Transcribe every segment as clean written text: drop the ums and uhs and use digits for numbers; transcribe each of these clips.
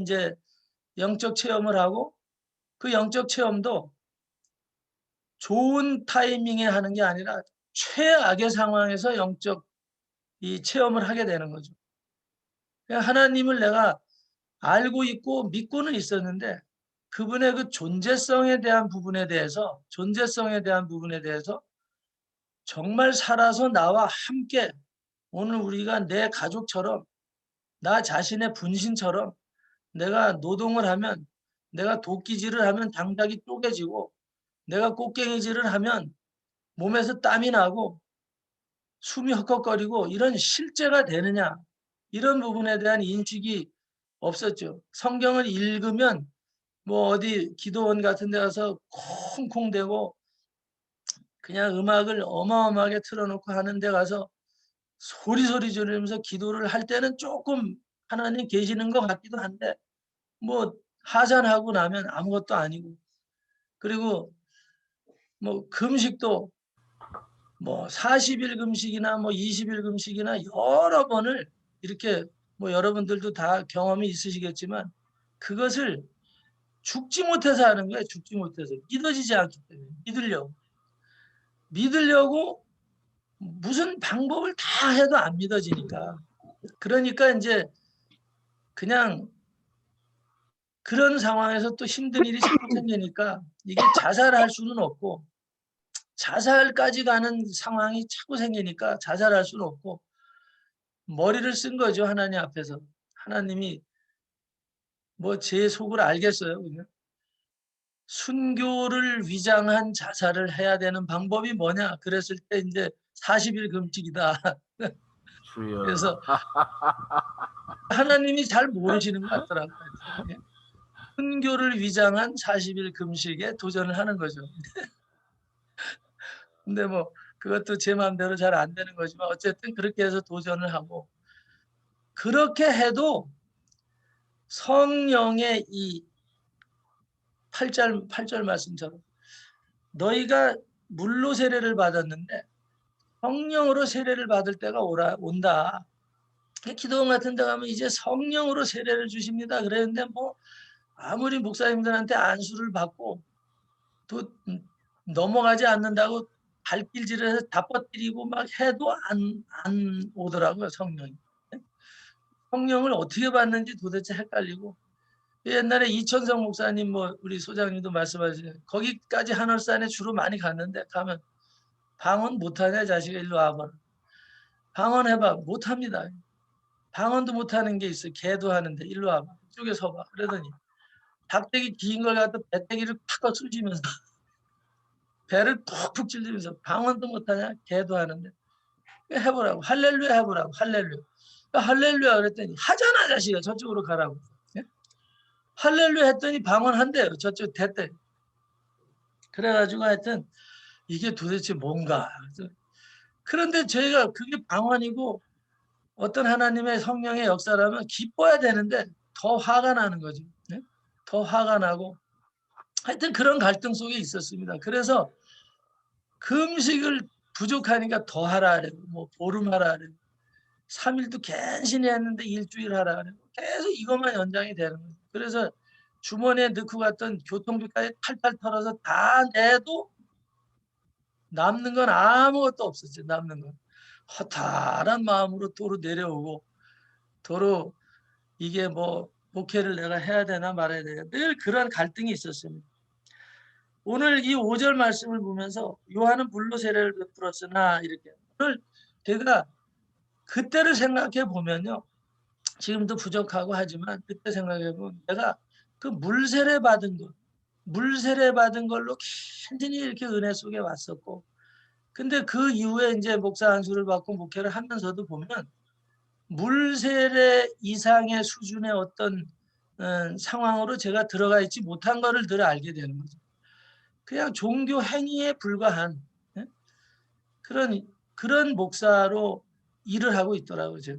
이제 영적 체험을 하고 그 영적 체험도 좋은 타이밍에 하는 게 아니라 최악의 상황에서 영적 이 체험을 하게 되는 거죠. 하나님을 내가 알고 있고 믿고는 있었는데 그분의 그 존재성에 대한 부분에 대해서 정말 살아서 나와 함께 오늘 우리가 내 가족처럼 나 자신의 분신처럼 내가 노동을 하면 내가 도끼질을 하면 당장이 쪼개지고 내가 꽃갱이질을 하면 몸에서 땀이 나고 숨이 헉헉거리고 이런 실제가 되느냐 이런 부분에 대한 인식이 없었죠. 성경을 읽으면 뭐 어디 기도원 같은 데 가서 콩콩대고 그냥 음악을 어마어마하게 틀어놓고 하는 데 가서 소리소리 지르면서 기도를 할 때는 조금 하나님 계시는 것 같기도 한데 뭐 하산하고 나면 아무것도 아니고 그리고 뭐 금식도 뭐 40일 금식이나 뭐 20일 금식이나 여러 번을 이렇게 뭐 여러분들도 다 경험이 있으시겠지만 그것을 죽지 못해서 하는 거예요. 죽지 못해서. 믿어지지 않기 때문에. 믿으려고 무슨 방법을 다 해도 안 믿어지니까. 그러니까 이제 그냥 그런 상황에서 또 힘든 일이 자꾸 생기니까 이게 자살할 수는 없고 자살까지 가는 상황이 자꾸 생기니까 자살할 수는 없고 머리를 쓴 거죠. 하나님 앞에서. 하나님이 뭐 제 속을 알겠어요. 그냥. 순교를 위장한 자살을 해야 되는 방법이 뭐냐? 그랬을 때 이제 40일 금식이다. 주여. 그래서 하나님이 잘 모르시는 것 같더라고요. 예. 순교를 위장한 40일 금식에 도전을 하는 거죠. 근데 뭐 그것도 제 마음대로 잘 안 되는 거지만 어쨌든 그렇게 해서 도전을 하고 그렇게 해도 성령의 이 8절 말씀처럼 너희가 물로 세례를 받았는데 성령으로 세례를 받을 때가 온다. 기도원 같은 데 가면 이제 성령으로 세례를 주십니다. 그랬는데 뭐 아무리 목사님들한테 안수를 받고 또 넘어가지 않는다고 발길질을 해서 다 뻗뜨리고 막 해도 안 오더라고요. 성령이. 성령을 어떻게 받는지 도대체 헷갈리고 옛날에 이천성 목사님 뭐 우리 소장님도 말씀하시죠. 거기까지 한월산에 주로 많이 갔는데 가면 방언 못하냐 자식아 일로 와봐. 방언해봐. 못합니다. 방언도 못하는 게 있어. 개도 하는데 일로 와봐. 이쪽에 서봐. 그러더니 닭대기 긴 걸 갖다 배때기를 팍 쑤시면서 배를 푹푹 찔리면서 방언도 못하냐 개도 하는데 해보라고. 할렐루야 해보라고. 할렐루야. 할렐루야 그랬더니 하잖아 자식아 저쪽으로 가라고. 예? 할렐루야 했더니 방언한대요. 저쪽 됐대. 그래가지고 하여튼 이게 도대체 뭔가. 그런데 저희가 그게 방언이고 어떤 하나님의 성령의 역사라면 기뻐야 되는데 더 화가 나는 거죠. 네? 더 화가 나고 하여튼 그런 갈등 속에 있었습니다. 그래서 금식을 부족하니까 더 하라 그래요. 뭐 보름 하라 그래요. 3일도 갠신히 했는데 일주일 하라 그래요. 계속 이것만 연장이 되는 거예요. 그래서 주머니에 넣고 갔던 교통비까지 탈탈 털어서 다 내도 남는 건 아무것도 없었죠. 남는 건. 허탈한 마음으로 도로 내려오고 도로 이게 뭐 목회를 내가 해야 되나 말아야 되나 늘 그런 갈등이 있었습니다. 오늘 이 5절 말씀을 보면서 요한은 물로 세례를 베풀었으나 이렇게 오늘 제가 그때를 생각해 보면요. 지금도 부족하고 하지만 그때 생각해 보면 내가 그 물 세례 받은 것, 물 세례 받은 걸로 간신히 이렇게 은혜 속에 왔었고 근데 그 이후에 이제 목사 안수를 받고 목회를 하면서도 보면 물 세례 이상의 수준의 어떤 상황으로 제가 들어가 있지 못한 거를 늘 알게 되는 거죠. 그냥 종교 행위에 불과한 예? 그런 목사로 일을 하고 있더라고요, 제가.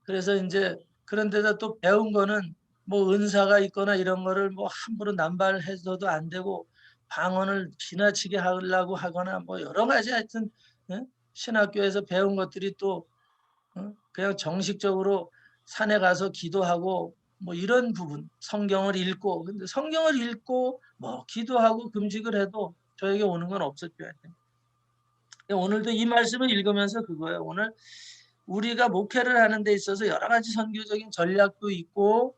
그래서 이제 그런 데다 또 배운 거는 뭐 은사가 있거나 이런 거를 뭐 함부로 남발해서도 안 되고 방언을 지나치게 하려고 하거나 뭐 여러 가지 하여튼 예? 신학교에서 배운 것들이 또 그냥 정식적으로 산에 가서 기도하고 뭐 이런 부분, 성경을 읽고, 근데 성경을 읽고 뭐 기도하고 금식을 해도 저에게 오는 건 없었죠. 오늘도 이 말씀을 읽으면서 그거예요. 오늘 우리가 목회를 하는 데 있어서 여러 가지 선교적인 전략도 있고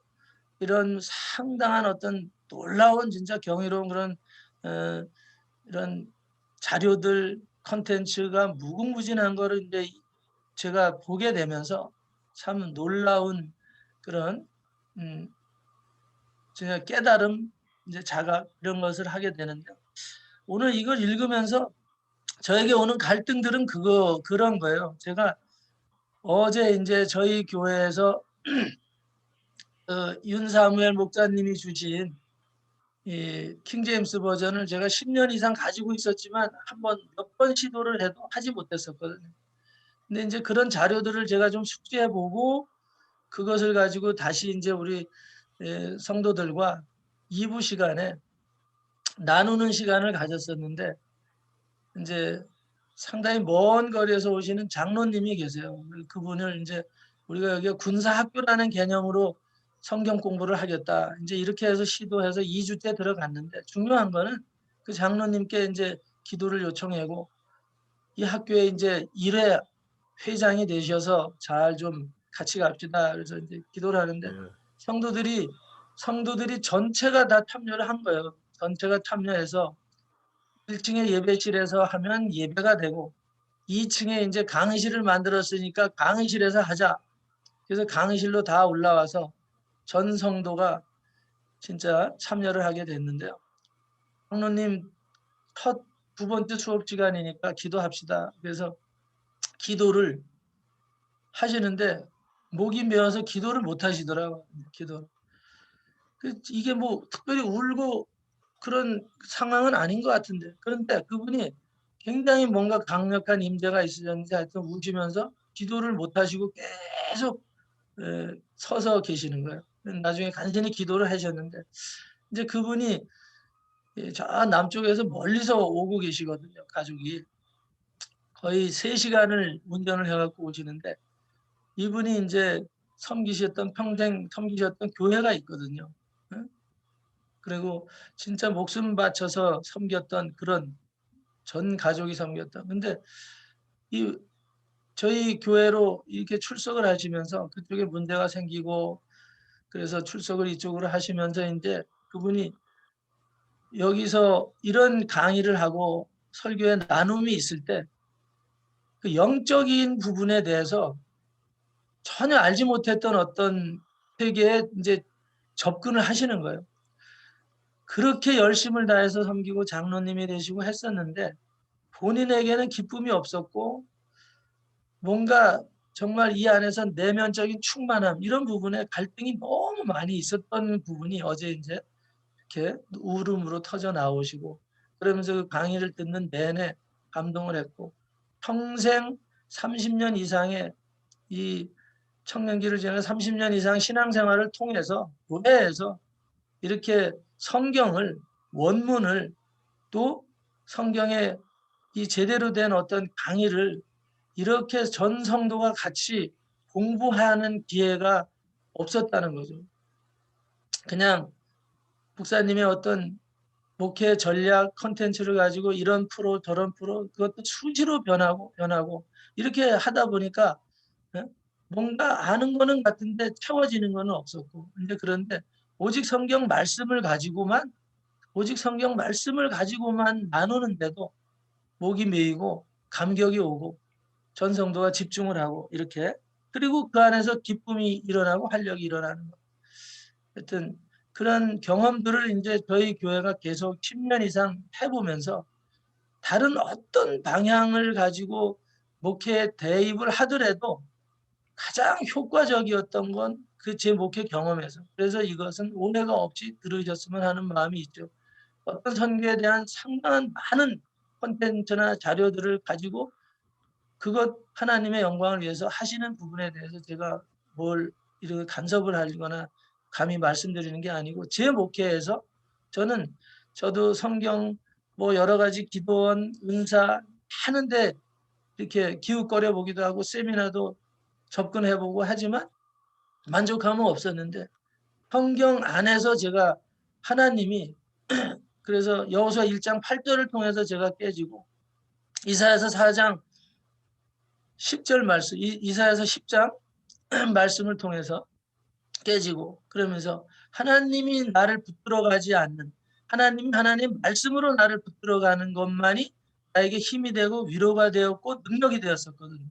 이런 상당한 어떤 놀라운 진짜 경이로운 그런 이런 자료들 컨텐츠가 무궁무진한 거를 이제 제가 보게 되면서 참 놀라운 그런 진짜 깨달음, 이제 자각 이런 것을 하게 되는데 오늘 이걸 읽으면서 저에게 오는 갈등들은 그런 거예요. 제가 어제 이제 저희 교회에서 윤사무엘 목사님이 주신 이 킹제임스 버전을 제가 10년 이상 가지고 있었지만 몇 번 시도를 해도 하지 못했었거든요. 근데 이제 그런 자료들을 제가 좀 숙지해보고 그것을 가지고 다시 이제 우리 성도들과 2부 시간에 나누는 시간을 가졌었는데 이제 상당히 먼 거리에서 오시는 장로님이 계세요. 그분을 이제 우리가 여기 군사학교라는 개념으로 성경 공부를 하겠다. 이제 이렇게 해서 시도해서 2주째 들어갔는데 중요한 거는 그 장로님께 이제 기도를 요청하고 이 학교에 이제 1회 회장이 되셔서 잘 좀 같이 갑시다. 그래서 이제 기도를 하는데 예. 성도들이 전체가 다 참여를 한 거예요. 전체가 참여해서 1층에 예배실에서 하면 예배가 되고 2층에 이제 강의실을 만들었으니까 강의실에서 하자. 그래서 강의실로 다 올라와서 전 성도가 진짜 참여를 하게 됐는데요. 장로님 첫 두 번째 수업 시간이니까 기도합시다. 그래서 기도를 하시는데 목이 메어서 기도를 못 하시더라고요. 기도. 이게 뭐 특별히 울고 그런 상황은 아닌 것 같은데 그런데 그분이 굉장히 뭔가 강력한 임재가 있으셨는지 하여튼 우시면서 기도를 못 하시고 계속 서서 계시는 거예요. 나중에 간신히 기도를 하셨는데 이제 그분이 저 남쪽에서 멀리서 오고 계시거든요. 가족이 거의 3시간을 운전을 해갖고 오시는데 이분이 이제 평생 섬기셨던 교회가 있거든요. 그리고 진짜 목숨 바쳐서 섬겼던 그런 전 가족이 섬겼던. 근데 이 저희 교회로 이렇게 출석을 하시면서 그쪽에 문제가 생기고 그래서 출석을 이쪽으로 하시면서 이제 그분이 여기서 이런 강의를 하고 설교에 나눔이 있을 때 그 영적인 부분에 대해서 전혀 알지 못했던 어떤 세계에 이제 접근을 하시는 거예요. 그렇게 열심을 다해서 섬기고 장로님이 되시고 했었는데 본인에게는 기쁨이 없었고 뭔가 정말 이 안에서 내면적인 충만함 이런 부분에 갈등이 너무 많이 있었던 부분이 어제 이제 이렇게 울음으로 터져 나오시고 그러면서 그 강의를 듣는 내내 감동을 했고 평생 30년 이상의 이 청년기를 지나 30년 이상 신앙생활을 통해서 교회에서 이렇게 성경을 원문을 또 성경의 이 제대로 된 어떤 강의를 이렇게 전 성도가 같이 공부하는 기회가 없었다는 거죠. 그냥 목사님의 어떤 목회 전략 컨텐츠를 가지고 이런 프로 저런 프로 그것도 수시로 변하고 이렇게 하다 보니까 뭔가 아는 거는 같은데 채워지는 거는 없었고 그런데 오직 성경 말씀을 가지고만 나누는데도 목이 메이고 감격이 오고 전성도가 집중을 하고 이렇게 그리고 그 안에서 기쁨이 일어나고 활력이 일어나는 거. 하여튼 그런 경험들을 이제 저희 교회가 계속 10년 이상 해보면서 다른 어떤 방향을 가지고 목회에 대입을 하더라도 가장 효과적이었던 건 그 제 목회 경험에서 그래서 이것은 오해가 없이 들으셨으면 하는 마음이 있죠. 어떤 선교에 대한 상당한 많은 콘텐츠나 자료들을 가지고 그것 하나님의 영광을 위해서 하시는 부분에 대해서 제가 뭘 이렇게 간섭을 하거나 감히 말씀드리는 게 아니고 제 목회에서 저도 성경 뭐 여러 가지 기도원 은사 하는데 이렇게 기웃거려 보기도 하고 세미나도 접근해 보고 하지만 만족함은 없었는데 성경 안에서 제가 하나님이 그래서 여호수아 1장 8절을 통해서 제가 깨지고 이사야서 4장 10절 말씀, 이사야서 10장 말씀을 통해서 깨지고 그러면서 하나님이 나를 붙들어가지 않는 하나님 말씀으로 나를 붙들어가는 것만이 나에게 힘이 되고 위로가 되었고 능력이 되었었거든요.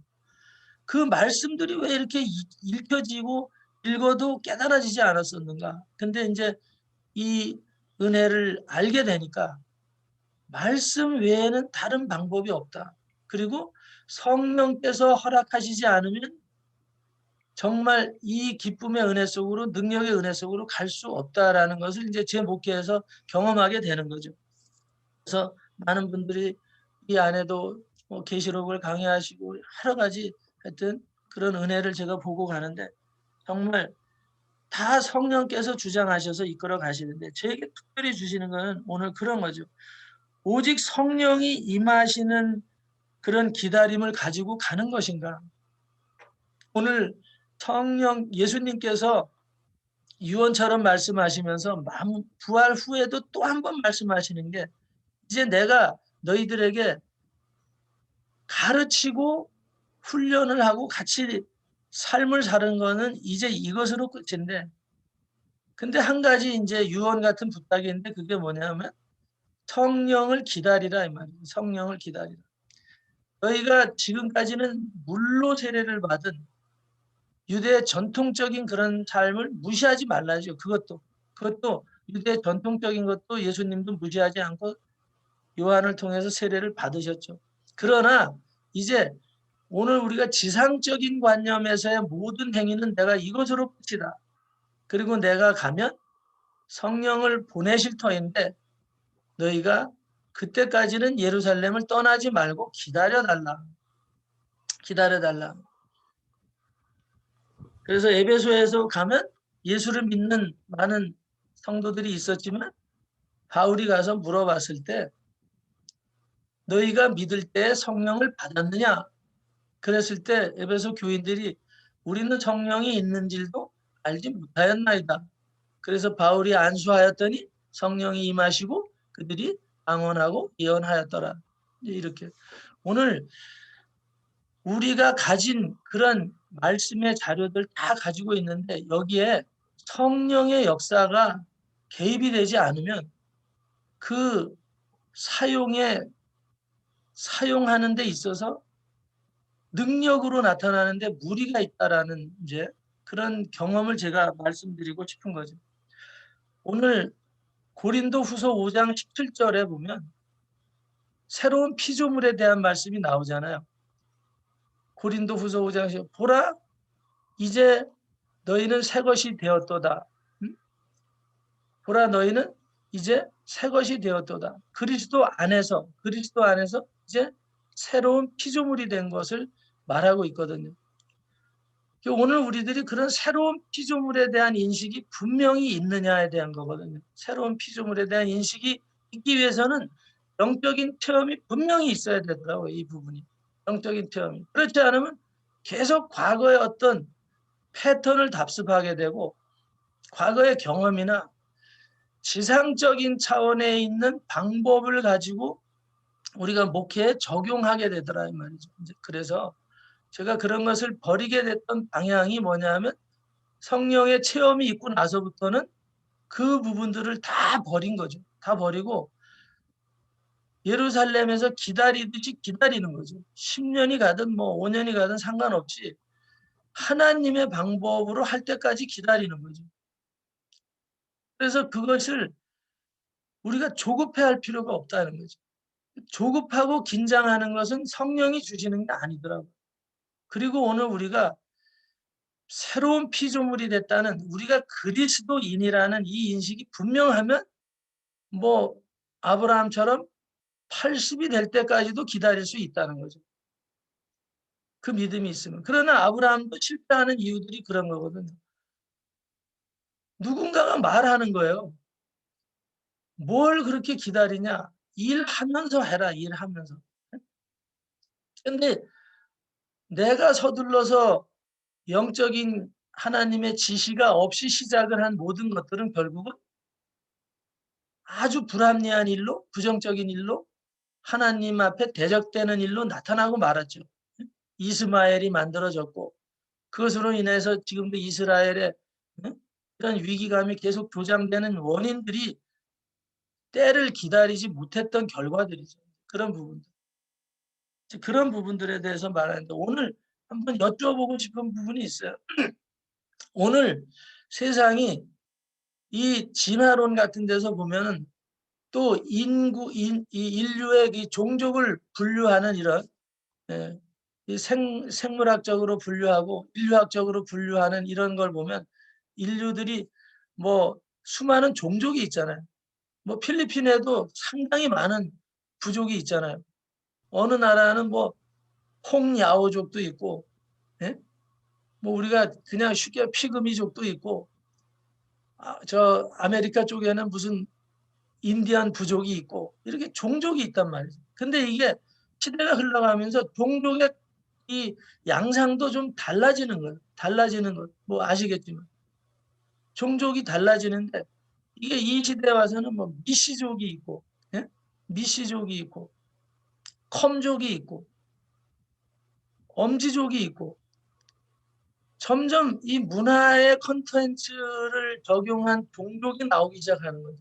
그 말씀들이 왜 이렇게 읽혀지고 읽어도 깨달아지지 않았었는가. 근데 이제 이 은혜를 알게 되니까 말씀 외에는 다른 방법이 없다. 그리고 성령께서 허락하시지 않으면 정말 이 기쁨의 은혜 속으로 능력의 은혜 속으로 갈 수 없다라는 것을 이제 제 목회에서 경험하게 되는 거죠. 그래서 많은 분들이 이 안에도 뭐 계시록을 강의하시고 여러 가지 하여튼 그런 은혜를 제가 보고 가는데 정말 다 성령께서 주장하셔서 이끌어 가시는데 저에게 특별히 주시는 것은 오늘 그런 거죠. 오직 성령이 임하시는 그런 기다림을 가지고 가는 것인가. 오늘 성령 예수님께서 유언처럼 말씀하시면서 부활 후에도 또 한 번 말씀하시는 게 이제 내가 너희들에게 가르치고 훈련을 하고 같이 삶을 사는 거는 이제 이것으로 끝인데 근데 한 가지 이제 유언 같은 부탁이 있는데 그게 뭐냐면 성령을 기다리라 이 말이에요. 성령을 기다리라. 너희가 지금까지는 물로 세례를 받은 유대 전통적인 그런 삶을 무시하지 말라죠. 그것도 유대 전통적인 것도 예수님도 무시하지 않고 요한을 통해서 세례를 받으셨죠. 그러나 이제 오늘 우리가 지상적인 관념에서의 모든 행위는 내가 이것으로 끝이다. 그리고 내가 가면 성령을 보내실 터인데 너희가 그때까지는 예루살렘을 떠나지 말고 기다려달라. 기다려달라. 그래서 에베소에서 가면 예수를 믿는 많은 성도들이 있었지만 바울이 가서 물어봤을 때 너희가 믿을 때 성령을 받았느냐? 그랬을 때 에베소 교인들이 우리는 성령이 있는 줄도 알지 못하였나이다. 그래서 바울이 안수하였더니 성령이 임하시고 그들이 방언하고 예언하였더라. 이렇게 오늘 우리가 가진 그런 말씀의 자료들 다 가지고 있는데 여기에 성령의 역사가 개입이 되지 않으면 그 사용하는 데 있어서 능력으로 나타나는데 무리가 있다라는 이제 그런 경험을 제가 말씀드리고 싶은 거죠. 오늘 고린도 후서 5장 17절에 보면 새로운 피조물에 대한 말씀이 나오잖아요. 고린도 후서 5장 10절 보라 이제 너희는 새 것이 되었도다. 보라 너희는 이제 새 것이 되었도다. 그리스도 안에서 이제 새로운 피조물이 된 것을 말하고 있거든요. 오늘 우리들이 그런 새로운 피조물에 대한 인식이 분명히 있느냐에 대한 거거든요. 새로운 피조물에 대한 인식이 있기 위해서는 영적인 체험이 분명히 있어야 되더라고요. 이 부분이. 영적인 체험이. 그렇지 않으면 계속 과거의 어떤 패턴을 답습하게 되고 과거의 경험이나 지상적인 차원에 있는 방법을 가지고 우리가 목회에 적용하게 되더라 이 말이죠. 그래서 제가 그런 것을 버리게 됐던 방향이 뭐냐면 성령의 체험이 있고 나서부터는 그 부분들을 다 버린 거죠. 다 버리고 예루살렘에서 기다리듯이 기다리는 거죠. 10년이 가든 뭐 5년이 가든 상관없이 하나님의 방법으로 할 때까지 기다리는 거죠. 그래서 그것을 우리가 조급해할 필요가 없다는 거죠. 조급하고 긴장하는 것은 성령이 주시는 게 아니더라고요. 그리고 오늘 우리가 새로운 피조물이 됐다는 우리가 그리스도인이라는 이 인식이 분명하면 뭐 아브라함처럼 80이 될 때까지도 기다릴 수 있다는 거죠. 그 믿음이 있으면. 그러나 아브라함도 실패하는 이유들이 그런 거거든요. 누군가가 말하는 거예요. 뭘 그렇게 기다리냐? 일하면서 해라. 일하면서. 근데 내가 서둘러서 영적인 하나님의 지시가 없이 시작을 한 모든 것들은 결국은 아주 불합리한 일로, 부정적인 일로, 하나님 앞에 대적되는 일로 나타나고 말았죠. 이스마엘이 만들어졌고, 그것으로 인해서 지금도 이스라엘의 이런 위기감이 계속 조장되는 원인들이 때를 기다리지 못했던 결과들이죠. 그런 부분들. 그런 부분들에 대해서 말하는데 오늘 한번 여쭤보고 싶은 부분이 있어요. 오늘 세상이 이 진화론 같은 데서 보면은 또 이 인류의 이 종족을 분류하는 이런 이 생물학적으로 분류하고 인류학적으로 분류하는 이런 걸 보면 인류들이 뭐 수많은 종족이 있잖아요. 뭐 필리핀에도 상당히 많은 부족이 있잖아요. 어느 나라는 뭐 홍야오족도 있고, 예? 뭐 우리가 그냥 쉽게 피그미족도 있고, 저 아메리카 쪽에는 무슨 인디안 부족이 있고 이렇게 종족이 있단 말이죠. 근데 이게 시대가 흘러가면서 종족의 이 양상도 좀 달라지는 거예요. 달라지는 것. 뭐 아시겠지만 종족이 달라지는데 이게 이 시대에 와서는 뭐 미시족이 있고, 예? 미시족이 있고, 컴족이 있고, 엄지족이 있고, 점점 이 문화의 컨텐츠를 적용한 종족이 나오기 시작하는 거죠.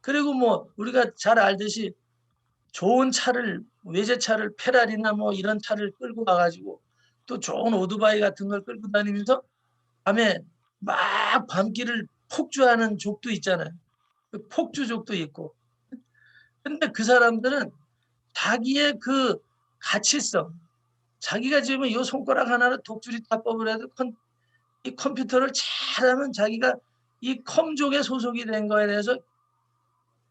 그리고 뭐 우리가 잘 알듯이 좋은 차를 외제차를 페라리나 뭐 이런 차를 끌고 가가지고 또 좋은 오토바이 같은 걸 끌고 다니면서 밤에 막 밤길을 폭주하는 족도 있잖아요. 그 폭주족도 있고. 근데 그 사람들은 자기의 그 가치성, 자기가 지금 이 손가락 하나로 독수리 타법을 해도 이 컴퓨터를 잘하면 자기가 이 컴족에 소속이 된 거에 대해서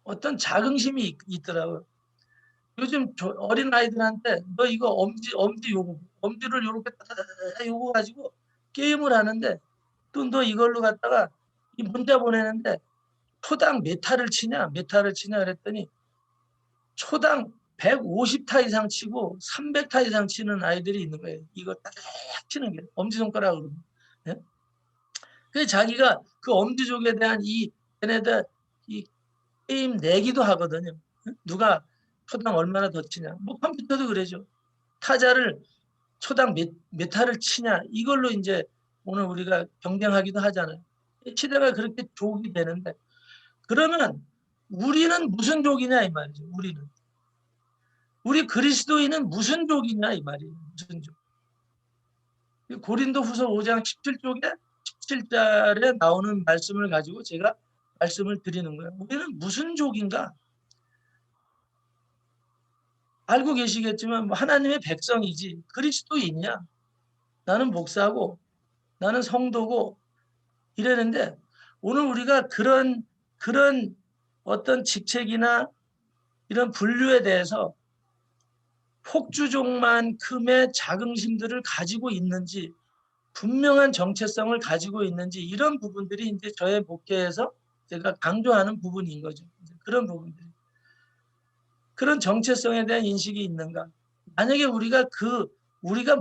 어떤 자긍심이 있더라고요. 요즘 어린 아이들한테 너 이거 엄지 요거 엄지를 요렇게 따다다다 요거 가지고 게임을 하는데 또 너 이걸로 갖다가 이 문자 보내는데 초당 메타를 치냐 그랬더니 초당 150타 이상 치고 300타 이상 치는 아이들이 있는 거예요. 이거 딱 치는 게 엄지손가락으로. 예? 그래서 자기가 그 엄지족에 대한 이 얘네들 이 게임 내기도 하거든요. 누가 초당 얼마나 더 치냐. 뭐 컴퓨터도 그러죠. 타자를 초당 몇 타를 치냐. 이걸로 이제 오늘 우리가 경쟁하기도 하잖아요. 시대가 그렇게 족이 되는데 그러면 우리는 무슨 족이냐 이 말이죠. 우리 그리스도인은 무슨 족이냐 이 말이에요. 무슨 족. 고린도후서 5장 17쪽에 17절에 나오는 말씀을 가지고 제가 말씀을 드리는 거예요. 우리는 무슨 족인가? 알고 계시겠지만 뭐 하나님의 백성이지 그리스도인이야. 나는 목사고 나는 성도고 이랬는데 오늘 우리가 그런 어떤 직책이나 이런 분류에 대해서 폭주족만큼의 자긍심들을 가지고 있는지 분명한 정체성을 가지고 있는지 이런 부분들이 이제 저의 목회에서 제가 강조하는 부분인 거죠. 그런 부분들. 그런 정체성에 대한 인식이 있는가? 만약에 우리가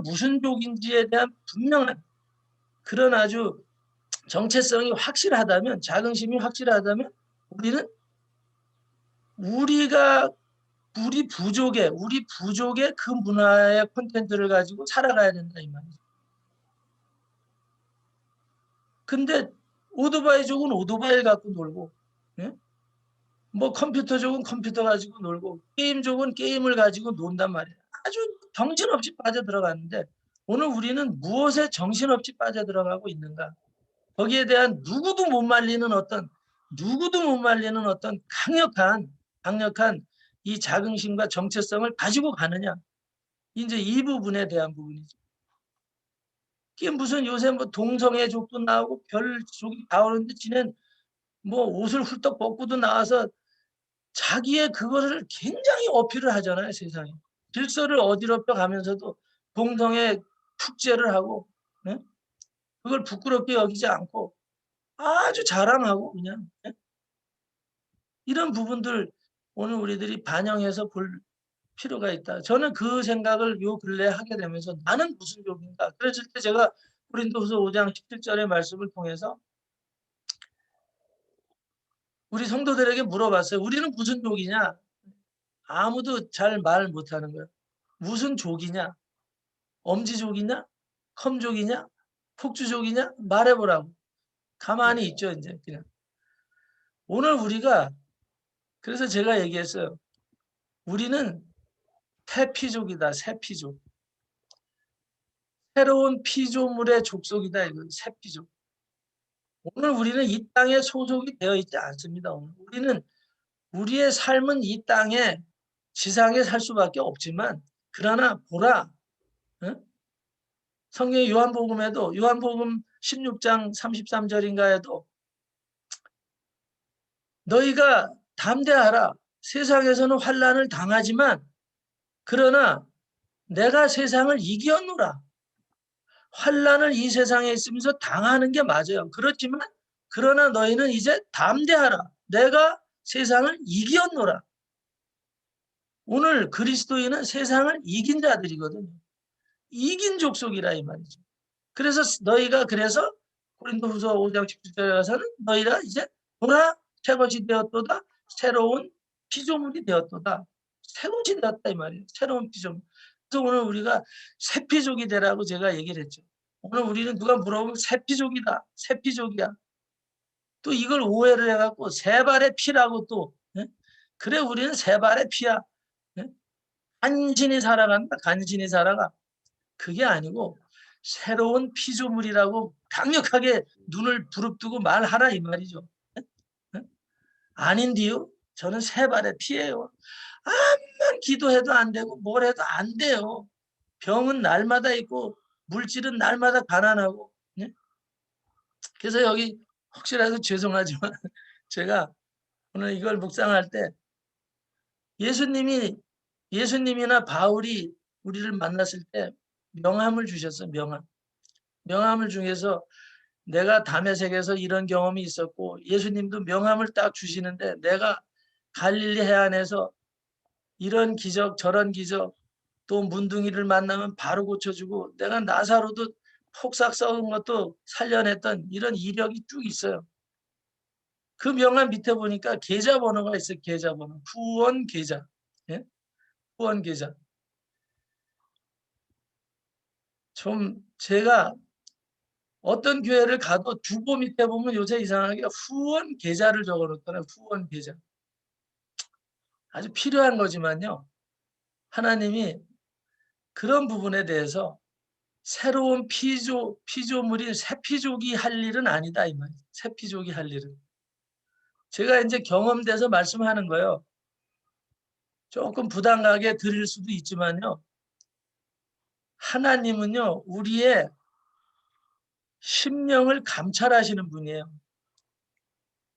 무슨 족인지에 대한 분명한 그런 아주 정체성이 확실하다면, 자긍심이 확실하다면 우리는 우리 부족의 그 문화의 콘텐츠를 가지고 살아가야 된다 이 말이죠. 근데 오토바이족은 오토바이를 갖고 놀고, 예? 뭐 컴퓨터족은 컴퓨터 가지고 놀고, 게임족은 게임을 가지고 논단 말이에요. 아주 정신없이 빠져들어가는데 오늘 우리는 무엇에 정신없이 빠져들어가고 있는가? 거기에 대한 누구도 못 말리는 어떤 강력한 이 자긍심과 정체성을 가지고 가느냐. 이제 이 부분에 대한 부분이죠. 이게 무슨 요새 뭐 동성애족도 나오고 별족이 나오는데 지는 뭐 옷을 훌떡 벗고도 나와서 자기의 그거를 굉장히 어필을 하잖아요, 세상에. 질서를 어지럽혀 가면서도 동성애 축제를 하고, 네? 그걸 부끄럽게 여기지 않고 아주 자랑하고 그냥, 네? 이런 부분들 오늘 우리들이 반영해서 볼 필요가 있다. 저는 그 생각을 요 근래에 하게 되면서 나는 무슨 족인가. 그랬을 때 제가 고린도후서 5장 17절의 말씀을 통해서 우리 성도들에게 물어봤어요. 우리는 무슨 족이냐? 아무도 잘 말 못하는 거예요. 무슨 족이냐? 엄지족이냐? 컴족이냐? 폭주족이냐? 말해보라고. 가만히 있죠, 이제 그냥. 오늘 우리가 그래서 제가 얘기했어요. 우리는 태피족이다, 새피족. 새로운 피조물의 족속이다, 이거 새피족. 오늘 우리는 이 땅에 소속이 되어 있지 않습니다. 오늘. 우리는 우리의 삶은 이 땅에 지상에 살 수밖에 없지만 그러나 보라, 응? 성경 요한복음에도 요한복음 16장 33절인가에도 너희가 담대하라. 세상에서는 환난을 당하지만 그러나 내가 세상을 이겼노라. 환난을 이 세상에 있으면서 당하는 게 맞아요. 그렇지만 그러나 너희는 이제 담대하라. 내가 세상을 이겼노라. 오늘 그리스도인은 세상을 이긴 자들이거든요. 이긴 족속이라 이 말이죠. 그래서 너희가 그래서 고린도후서 5장 17절에 가서는 너희가 이제 보라 새것이 되었도다. 새로운 피조물이 되었도다. 새것이 되었다 이 말이에요. 새로운 피조물. 그래서 오늘 우리가 새피족이 되라고 제가 얘기를 했죠. 오늘 우리는 누가 물어보면 새피족이다. 새피족이야. 또 이걸 오해를 해갖고 새발의 피라고 또 예? 그래 우리는 새발의 피야. 예? 간신히 살아간다. 간신히 살아가. 그게 아니고 새로운 피조물이라고 강력하게 눈을 부릅뜨고 말하라 이 말이죠. 예? 아닌데요. 저는 새발의 피예요. 암만 기도해도 안 되고 뭘 해도 안 돼요. 병은 날마다 있고 물질은 날마다 가난하고. 예? 그래서 여기 혹시라도 죄송하지만 제가 오늘 이걸 묵상할 때 예수님이나 바울이 우리를 만났을 때 명함을 주셨어요. 명함을 중에서 내가 다메섹에서 이런 경험이 있었고 예수님도 명함을 딱 주시는데 내가 갈릴리 해안에서 이런 기적 저런 기적 또 문둥이를 만나면 바로 고쳐주고 내가 나사로도 폭삭 썩은 것도 살려냈던 이런 이력이 쭉 있어요. 그 명함 밑에 보니까 계좌번호가 있어요. 계좌번호. 후원 계좌. 예? 후원 계좌. 좀 제가 어떤 교회를 가도 주보 밑에 보면 요새 이상하게 후원 계좌를 적어놓잖아요. 후원 계좌. 아주 필요한 거지만요. 하나님이 그런 부분에 대해서 새로운 피조물이 새피족이 할 일은 아니다 이 말이에요. 새피족이 할 일은. 제가 이제 경험돼서 말씀하는 거예요. 조금 부당하게 드릴 수도 있지만요. 하나님은요. 우리의 심령을 감찰하시는 분이에요.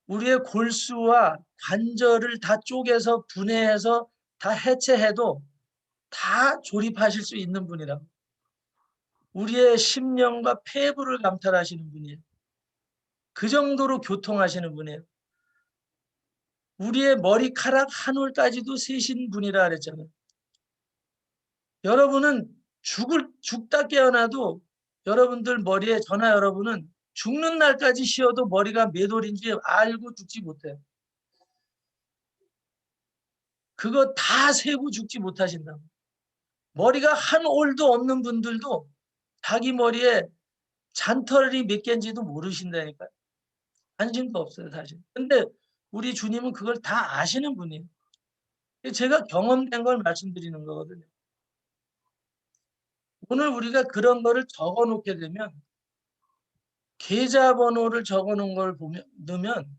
우리의 골수와 관절을 다 쪼개서 분해해서 다 해체해도 다 조립하실 수 있는 분이라고. 우리의 심령과 폐부를 감찰하시는 분이에요. 그 정도로 교통하시는 분이에요. 우리의 머리카락 한 올까지도 세신 분이라 그랬잖아요. 여러분은 죽다 깨어나도 여러분들 머리에 저나 여러분은 죽는 날까지 쉬어도 머리가 몇 올인지 알고 죽지 못해요. 그거 다 세고 죽지 못하신다고. 머리가 한 올도 없는 분들도 자기 머리에 잔털이 몇 개인지도 모르신다니까요. 관심도 없어요, 사실. 근데 우리 주님은 그걸 다 아시는 분이에요. 제가 경험된 걸 말씀드리는 거거든요. 오늘 우리가 그런 거를 적어 놓게 되면 계좌번호를 적어 놓은 걸 넣으면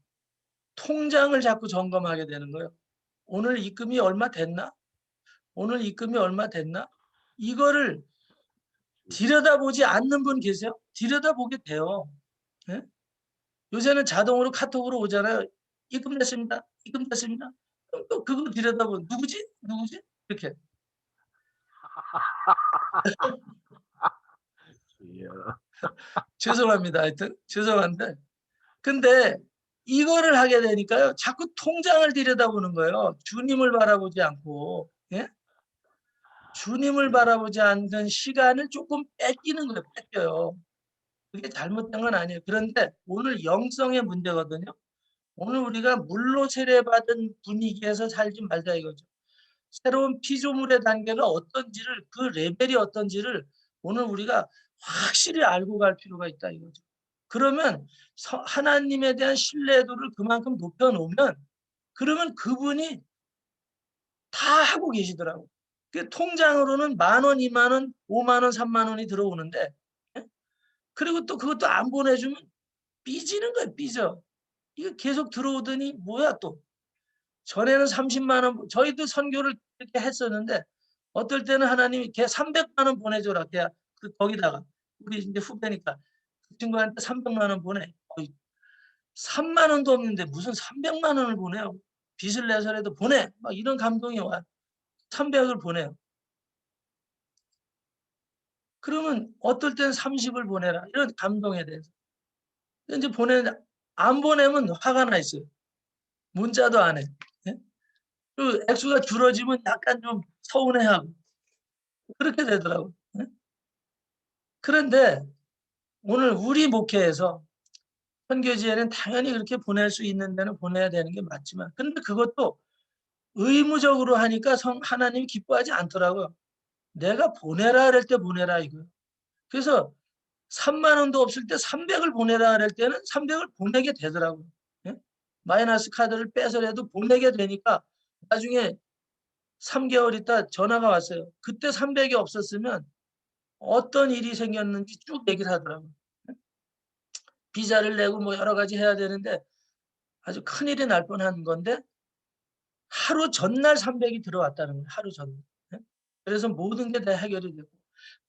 통장을 자꾸 점검하게 되는 거예요. 오늘 입금이 얼마 됐나? 오늘 입금이 얼마 됐나? 이거를 들여다보지 않는 분 계세요? 들여다보게 돼요. 네? 요새는 자동으로 카톡으로 오잖아요. 입금됐습니다. 입금됐습니다. 또 그거 들여다보 누구지? 누구지? 이렇게. 주여. 죄송합니다. 하여튼 죄송한데 근데 이거를 하게 되니까요. 자꾸 통장을 들여다보는 거예요. 주님을 바라보지 않고. 예? 주님을 바라보지 않는 시간을 조금 뺏기는 거예요. 뺏겨요. 그게 잘못된 건 아니에요. 그런데 오늘 영성의 문제거든요. 오늘 우리가 물로 세례받은 분위기에서 살지 말자 이거죠. 새로운 피조물의 단계가 어떤지를, 그 레벨이 어떤지를 오늘 우리가 확실히 알고 갈 필요가 있다 이거죠. 그러면 하나님에 대한 신뢰도를 그만큼 높여놓으면 그러면 그분이 다 하고 계시더라고. 그 통장으로는 10,000원, 20,000원, 50,000원, 30,000원이 들어오는데, 예? 그리고 또 그것도 안 보내주면 삐지는 거예요. 삐져. 이거 계속 들어오더니 뭐야 또. 전에는 30만 원, 저희도 선교를 이렇게 했었는데 어떨 때는 하나님이 걔 300만 원 보내줘라. 걔 거기다가 우리 이제 후배니까 그 친구한테 300만 원 보내. 3만 원도 없는데 무슨 300만 원을 보내요. 빚을 내서라도 보내. 막 이런 감동이 와. 300을 보내요. 그러면 어떨 때는 30을 보내라. 이런 감동에 대해서. 이제 보내는데 안 보내면 화가 나 있어요. 문자도 안 해. 예? 그 액수가 줄어지면 약간 좀 서운해하고 그렇게 되더라고요. 예? 그런데 오늘 우리 목회에서 선교지에는 당연히 그렇게 보낼 수 있는 데는 보내야 되는 게 맞지만 근데 그것도 의무적으로 하니까 하나님이 기뻐하지 않더라고요. 내가 보내라 그럴 때 보내라 이거. 그래서 3만 원도 없을 때 300을 보내라 그럴 때는 300을 보내게 되더라고요. 예? 마이너스 카드를 빼서라도 보내게 되니까 나중에 3개월 있다 전화가 왔어요. 그때 300이 없었으면 어떤 일이 생겼는지 쭉 얘기를 하더라고요. 비자를 내고 뭐 여러 가지 해야 되는데 아주 큰일이 날 뻔한 건데 하루 전날 300이 들어왔다는 거예요. 하루 전날. 예? 그래서 모든 게 다 해결이 되고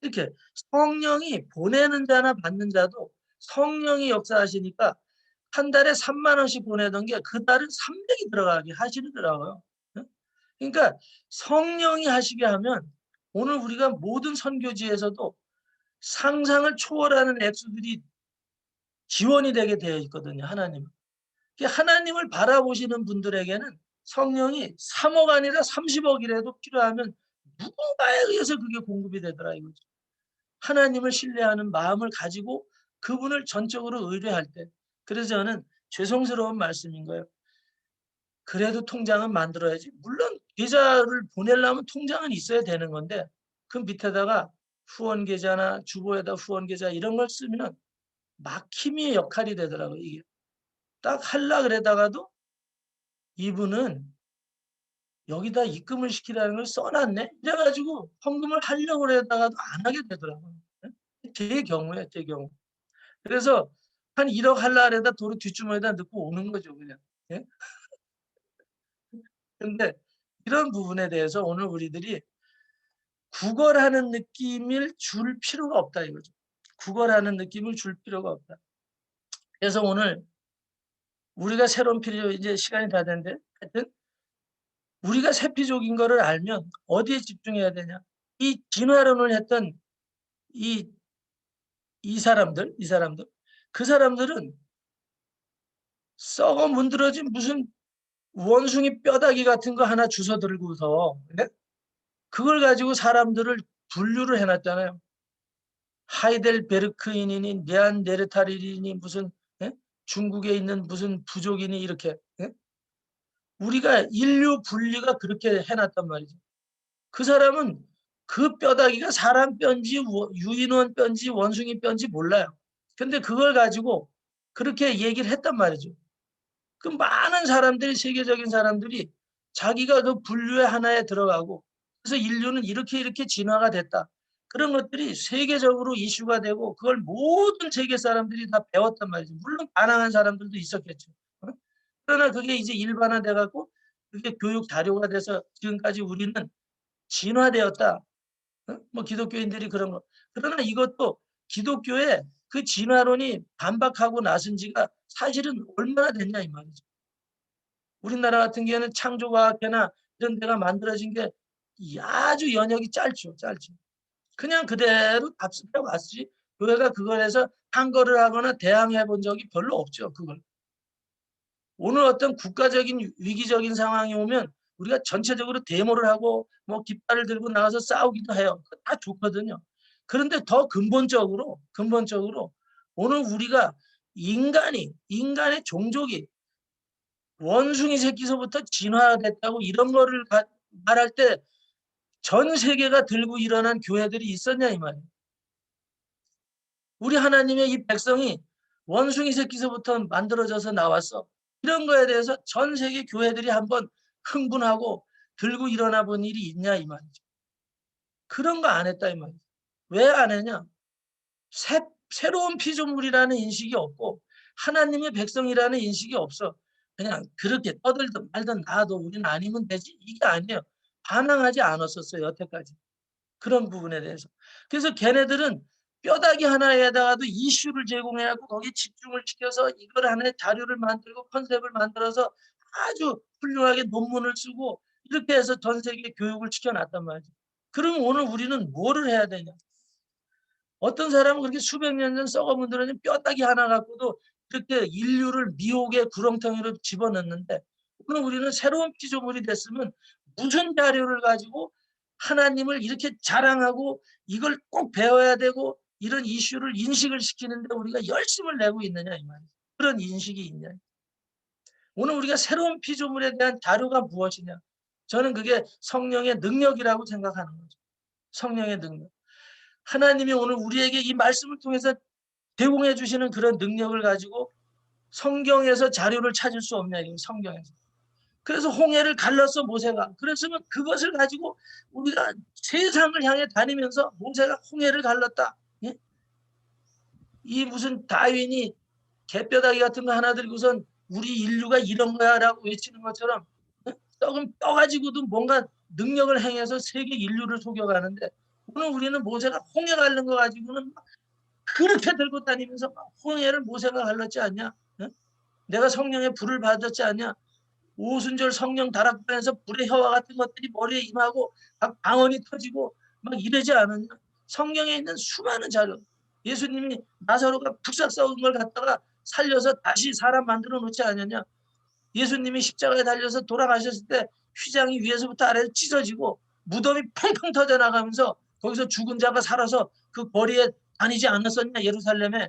이렇게 성령이 보내는 자나 받는 자도 성령이 역사하시니까 한 달에 3만 원씩 보내던 게 그 달은 300이 들어가게 하시더라고요. 예? 그러니까 성령이 하시게 하면 오늘 우리가 모든 선교지에서도 상상을 초월하는 액수들이 지원이 되게 되어 있거든요. 하나님. 하나님을 바라보시는 분들에게는 성령이 3억 아니라 30억이라도 필요하면 누군가에 의해서 그게 공급이 되더라 이거죠. 하나님을 신뢰하는 마음을 가지고 그분을 전적으로 의뢰할 때. 그래서 저는 죄송스러운 말씀인 거예요. 그래도 통장은 만들어야지. 물론 계좌를 보내려면 통장은 있어야 되는 건데 그 밑에다가 후원 계좌나 주보에다 후원 계좌 이런 걸 쓰면 막힘의 역할이 되더라고요. 이게 딱 하려 그러다가도 이분은 여기다 입금을 시키라는 걸 써놨네. 이래가지고 헌금을 하려고 그러다가도 안 하게 되더라고요. 제 경우에 제 경우. 그래서 한 1억 하려 그러다 도로 뒷주머니에다 넣고 오는 거죠 그냥. 예? 근데 이런 부분에 대해서 오늘 우리들이 구걸하는 느낌을 줄 필요가 없다 이거죠. 구걸하는 느낌을 줄 필요가 없다. 그래서 오늘 우리가 새로운 피조 이제 시간이 다 됐는데 하여튼 우리가 세피족인 거를 알면 어디에 집중해야 되냐? 이 진화론을 했던 이, 이 사람들 그 사람들은 썩어 문드러진 무슨 원숭이 뼈다귀 같은 거 하나 주워 들고서 네? 그걸 가지고 사람들을 분류를 해놨잖아요. 하이델베르크인이니 네안데르탈인이니 무슨 예? 중국에 있는 무슨 부족이니 이렇게 예? 우리가 인류 분리가 그렇게 해놨단 말이죠. 그 사람은 그 뼈다귀가 사람 뼈인지 유인원 뼈인지 원숭이 뼈인지 몰라요. 근데 그걸 가지고 그렇게 얘기를 했단 말이죠. 그 많은 사람들이 세계적인 사람들이 자기가 그 분류의 하나에 들어가고 그래서 인류는 이렇게 진화가 됐다. 그런 것들이 세계적으로 이슈가 되고 그걸 모든 세계 사람들이 다 배웠단 말이죠. 물론 반항한 사람들도 있었겠죠. 어? 그러나 그게 이제 일반화돼 갖고 그게 교육 자료가 돼서 지금까지 우리는 진화되었다. 어? 뭐 기독교인들이 그런 거. 그러나 이것도 기독교의 그 진화론이 반박하고 나선 지가 사실은 얼마나 됐냐 이 말이죠. 우리나라 같은 경우에는 창조과학회나 이런 데가 만들어진 게 아주 연역이 짧죠. 짧죠. 그냥 그대로 답습해 왔지. 교회가 그걸 해서 한거를 하거나 대항해 본 적이 별로 없죠. 그걸. 오늘 어떤 국가적인 위기적인 상황이 오면 우리가 전체적으로 데모를 하고 뭐 깃발을 들고 나가서 싸우기도 해요. 다 좋거든요. 그런데 더 근본적으로 오늘 우리가 인간의 종족이 원숭이 새끼서부터 진화됐다고 이런 거를 말할 때 전 세계가 들고 일어난 교회들이 있었냐 이 말이에요. 우리 하나님의 이 백성이 원숭이 새끼서부터 만들어져서 나왔어. 이런 거에 대해서 전 세계 교회들이 한번 흥분하고 들고 일어나 본 일이 있냐 이 말이죠. 그런 거 안 했다 이 말이죠. 왜 안 했냐? 새로운 피조물이라는 인식이 없고 하나님의 백성이라는 인식이 없어. 그냥 그렇게 떠들든 말든 나도 우리는 아니면 되지 이게 아니에요. 반항하지 않았었어요 여태까지 그런 부분에 대해서. 그래서 걔네들은 뼈다귀 하나에다가도 이슈를 제공해갖고 거기에 집중을 시켜서 이걸 하나의 자료를 만들고 컨셉을 만들어서 아주 훌륭하게 논문을 쓰고 이렇게 해서 전 세계 교육을 시켜놨단 말이죠. 그럼 오늘 우리는 뭐를 해야 되냐? 어떤 사람은 그렇게 수백 년 전 썩어본 들은 뼈다귀 하나 갖고도 그렇게 인류를 미혹의 구렁텅이로 집어넣는데 오늘 우리는 새로운 피조물이 됐으면 무슨 자료를 가지고 하나님을 이렇게 자랑하고 이걸 꼭 배워야 되고 이런 이슈를 인식을 시키는데 우리가 열심을 내고 있느냐 이 말이에요. 그런 인식이 있냐. 오늘 우리가 새로운 피조물에 대한 자료가 무엇이냐. 저는 그게 성령의 능력이라고 생각하는 거죠. 성령의 능력. 하나님이 오늘 우리에게 이 말씀을 통해서 제공해 주시는 그런 능력을 가지고 성경에서 자료를 찾을 수 없냐 이거 성경에서. 그래서 홍해를 갈랐어 모세가. 그랬으면 그것을 가지고 우리가 세상을 향해 다니면서 모세가 홍해를 갈랐다. 예? 이 무슨 다윈이 개뼈다귀 같은 거 하나 들고선 우리 인류가 이런 거야라고 외치는 것처럼 썩은 뼈 가지고도 뭔가 능력을 행해서 세계 인류를 속여가는데 오늘 우리는 모세가 홍해 갈른 거 가지고는 그렇게 들고 다니면서 홍해를 모세가 갈랐지 않냐? 응? 내가 성령의 불을 받았지 않냐? 오순절 성령 다락방에서 불의 혀와 같은 것들이 머리에 임하고 막 방언이 터지고 막 이러지 않았냐? 성경에 있는 수많은 자료. 예수님이 나사로가 푹삭 썩은 걸 갖다가 살려서 다시 사람 만들어 놓지 않았냐? 예수님이 십자가에 달려서 돌아가셨을 때 휘장이 위에서부터 아래로 찢어지고 무덤이 펑펑 터져나가면서 거기서 죽은 자가 살아서 그 거리에 다니지 않았었냐 예루살렘에.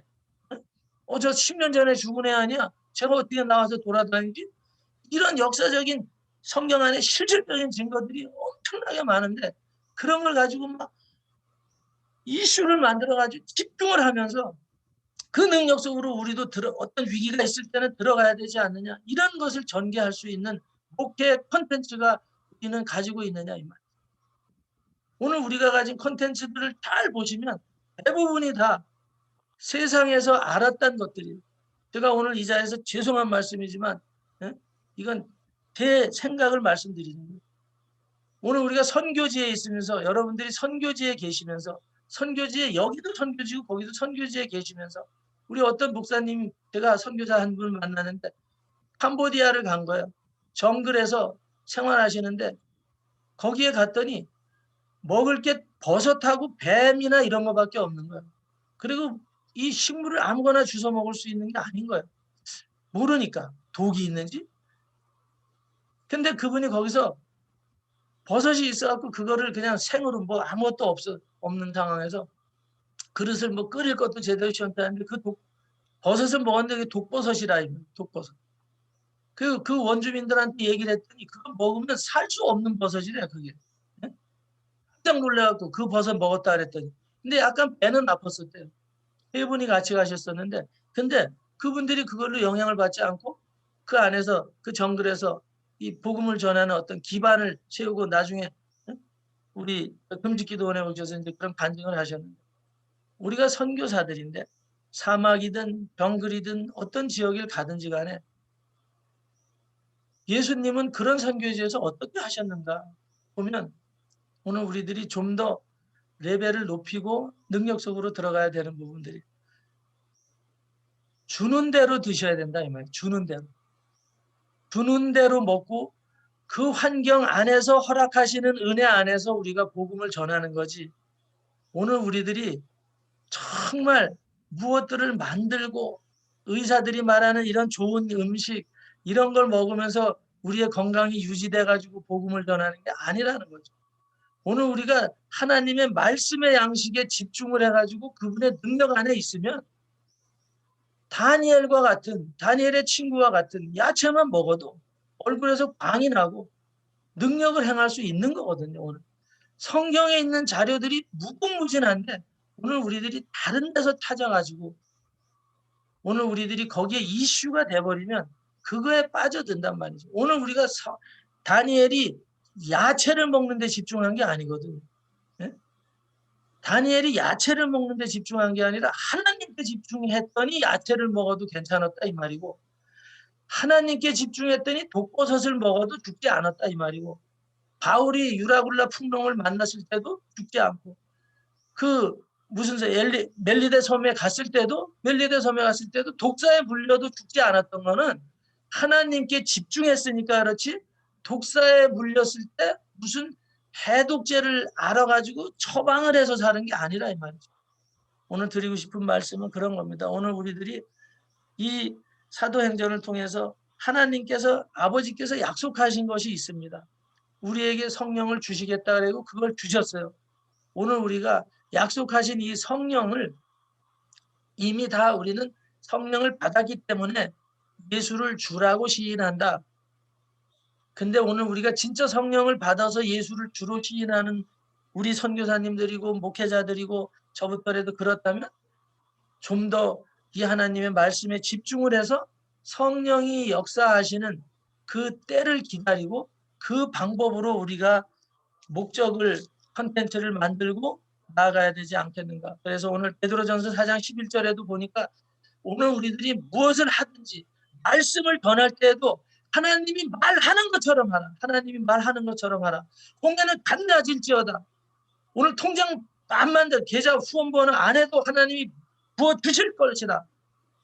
저 10년 전에 죽은 애 아니야? 제가 어떻게 나와서 돌아다니지? 이런 역사적인 성경 안에 실질적인 증거들이 엄청나게 많은데 그런 걸 가지고 막 이슈를 만들어가지고 집중을 하면서 그 능력 속으로 우리도 어떤 위기가 있을 때는 들어가야 되지 않느냐 이런 것을 전개할 수 있는 목회 콘텐츠가 우리는 가지고 있느냐 이 말. 오늘 우리가 가진 콘텐츠들을 잘 보시면 대부분이 다 세상에서 알았던 것들이 제가 오늘 이 자리에서 죄송한 말씀이지만 이건 제 생각을 말씀드리는 거예요. 오늘 우리가 선교지에 있으면서 여러분들이 선교지에 계시면서 선교지에 여기도 선교지고 거기도 선교지에 계시면서 우리 어떤 목사님 제가 선교사 한 분을 만나는데 캄보디아를 간 거예요. 정글에서 생활하시는데 거기에 갔더니 먹을 게 버섯하고 뱀이나 이런 거밖에 없는 거예요. 그리고 이 식물을 아무거나 주워 먹을 수 있는 게 아닌 거예요. 모르니까 독이 있는지. 근데 그분이 거기서 버섯이 있어갖고 그거를 그냥 생으로 뭐 아무것도 없는 상황에서 그릇을 뭐 끓일 것도 제대로 시원했는데 버섯을 먹었는데 그게 독버섯이라 독버섯. 그 원주민들한테 얘기를 했더니 그거 먹으면 살 수 없는 버섯이래 그게. 깜짝 놀래갖고 그 버섯 먹었다 그랬더니 근데 약간 배는 아팠었대요. 세 분이 같이 가셨었는데 근데 그분들이 그걸로 영향을 받지 않고 그 안에서 그 정글에서 이 복음을 전하는 어떤 기반을 세우고 나중에 우리 금식기도원에 오셔서 이제 그런 간증을 하셨는데 우리가 선교사들인데 사막이든 정글이든 어떤 지역을 가든지 간에 예수님은 그런 선교지에서 어떻게 하셨는가 보면 오늘 우리들이 좀 더 레벨을 높이고 능력 속으로 들어가야 되는 부분들이 주는 대로 드셔야 된다 이 말이에요. 주는 대로. 주는 대로 먹고 그 환경 안에서 허락하시는 은혜 안에서 우리가 복음을 전하는 거지. 오늘 우리들이 정말 무엇들을 만들고 의사들이 말하는 이런 좋은 음식 이런 걸 먹으면서 우리의 건강이 유지돼 가지고 복음을 전하는 게 아니라는 거죠. 오늘 우리가 하나님의 말씀의 양식에 집중을 해가지고 그분의 능력 안에 있으면 다니엘의 친구와 같은 야채만 먹어도 얼굴에서 광이 나고 능력을 행할 수 있는 거거든요. 오늘 성경에 있는 자료들이 무궁무진한데 오늘 우리들이 다른 데서 찾아가지고 오늘 우리들이 거기에 이슈가 돼버리면 그거에 빠져든단 말이죠. 오늘 우리가 다니엘이 야채를 먹는 데 집중한 게 아니거든요. 예? 다니엘이 야채를 먹는 데 집중한 게 아니라 하나님께 집중했더니 야채를 먹어도 괜찮았다 이 말이고, 하나님께 집중했더니 독버섯을 먹어도 죽지 않았다 이 말이고, 바울이 유라굴라 풍랑을 만났을 때도 죽지 않고, 그 무슨 멜리데 섬에 갔을 때도 독사에 물려도 죽지 않았던 거는 하나님께 집중했으니까 그렇지, 독사에 물렸을 때 무슨 해독제를 알아가지고 처방을 해서 사는 게 아니라 이 말이죠. 오늘 드리고 싶은 말씀은 그런 겁니다. 오늘 우리들이 이 사도행전을 통해서 하나님께서, 아버지께서 약속하신 것이 있습니다. 우리에게 성령을 주시겠다 그러고 그걸 주셨어요. 오늘 우리가 약속하신 이 성령을 이미 다 우리는 성령을 받았기 때문에 예수를 주라고 시인한다. 근데 오늘 우리가 진짜 성령을 받아서 예수를 주로 시인하는 우리 선교사님들이고 목회자들이고 저부터라도 그렇다면 좀 더 이 하나님의 말씀에 집중을 해서 성령이 역사하시는 그 때를 기다리고 그 방법으로 우리가 목적을, 컨텐츠를 만들고 나아가야 되지 않겠는가. 그래서 오늘 베드로전서 4장 11절에도 보니까 오늘 우리들이 무엇을 하든지 말씀을 전할 때에도 하나님이 말하는 것처럼 하라. 하나님이 말하는 것처럼 하라. 공개는 간나질지어다. 오늘 통장 안 만들, 계좌 후원번호 안 해도 하나님이 부어주실 것이다.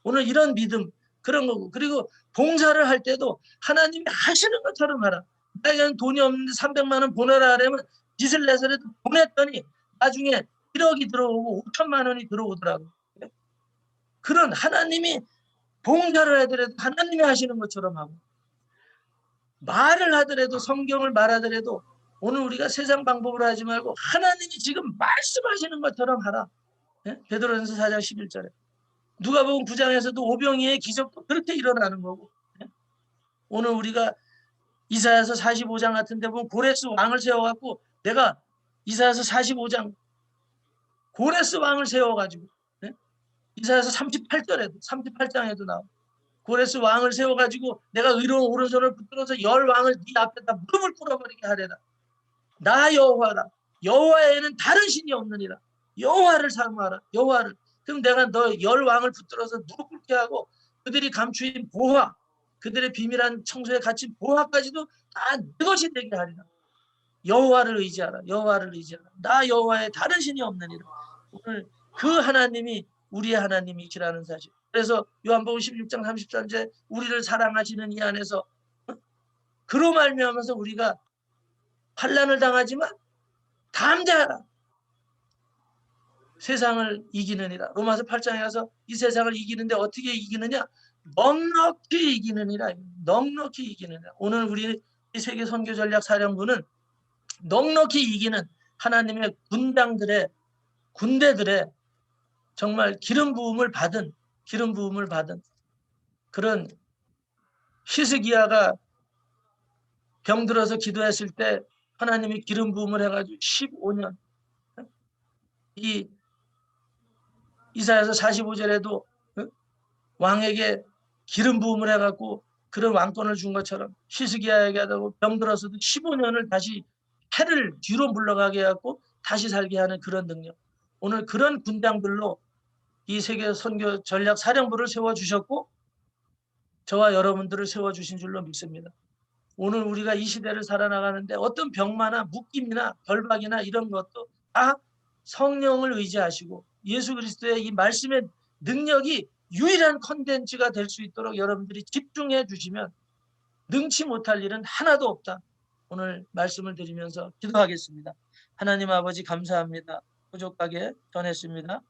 오늘 이런 믿음, 그런 거고. 그리고 봉사를 할 때도 하나님이 하시는 것처럼 하라. 내가 돈이 없는데 300만 원 보내라 하려면 빚을 내서라도 보냈더니 나중에 1억이 들어오고 5천만 원이 들어오더라고. 그런 하나님이 봉사를 하더라도 하나님이 하시는 것처럼 하고, 말을 하더라도, 성경을 말하더라도 오늘 우리가 세상 방법으로 하지 말고 하나님이 지금 말씀하시는 것처럼 하라. 예? 베드로전서 4장 11절에. 누가복음 9장에서도 오병이의 기적도 그렇게 일어나는 거고. 예? 오늘 우리가 이사야서 45장 같은 데 보면 고레스 왕을 세워갖고, 내가 이사야서 45장 고레스 왕을 세워가지고, 예? 이사야서 38장에도 나와. 고레스 왕을 세워가지고 내가 의로운 오른손을 붙들어서 열 왕을 네 앞에다 무릎을 꿇어버리게 하리라. 나 여호와라. 여호와에는 다른 신이 없느니라. 여호와를 사모하라. 여호와를. 그럼 내가 너 열 왕을 붙들어서 무릎 꿇게 하고 그들이 감추인 보화, 그들의 비밀한 청소에 갇힌 보화까지도 다 내 것이 되게 하리라. 여호와를 의지하라. 여호와를 의지하라. 나 여호와에 다른 신이 없느니라. 오늘 그 하나님이 우리의 하나님이시라는 사실. 그래서 요한복음 16장 33절 우리를 사랑하시는 이 안에서 그로 말미암아서 우리가 환난을 당하지만 담대하라. 세상을 이기느니라. 로마서 8장에 가서 이 세상을 이기는데 어떻게 이기느냐? 넉넉히 이기느니라. 넉넉히 이기느니라. 오늘 우리 세계 선교 전략 사령부는 넉넉히 이기는 하나님의 군대들의 정말 기름 부음을 받은 그런 히스기야가 병들어서 기도했을 때 하나님이 기름 부음을 해가지고 15년, 이 이사야서 45절에도 왕에게 기름 부음을 해갖고 그런 왕권을 준 것처럼 히스기야에게 하다고 병들어서도 15년을 다시 해를 뒤로 물러가게 해갖고 다시 살게 하는 그런 능력. 오늘 그런 군장들로 이 세계 선교 전략 사령부를 세워주셨고 저와 여러분들을 세워주신 줄로 믿습니다. 오늘 우리가 이 시대를 살아나가는데 어떤 병마나 묶임이나 결박이나 이런 것도 다 성령을 의지하시고 예수 그리스도의 이 말씀의 능력이 유일한 컨텐츠가 될 수 있도록 여러분들이 집중해 주시면 능치 못할 일은 하나도 없다. 오늘 말씀을 드리면서 기도하겠습니다. 하나님 아버지 감사합니다. 부족하게 전했습니다.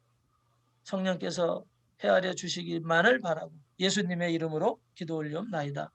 성령께서 헤아려 주시기만을 바라고 예수님의 이름으로 기도 올리옵나이다.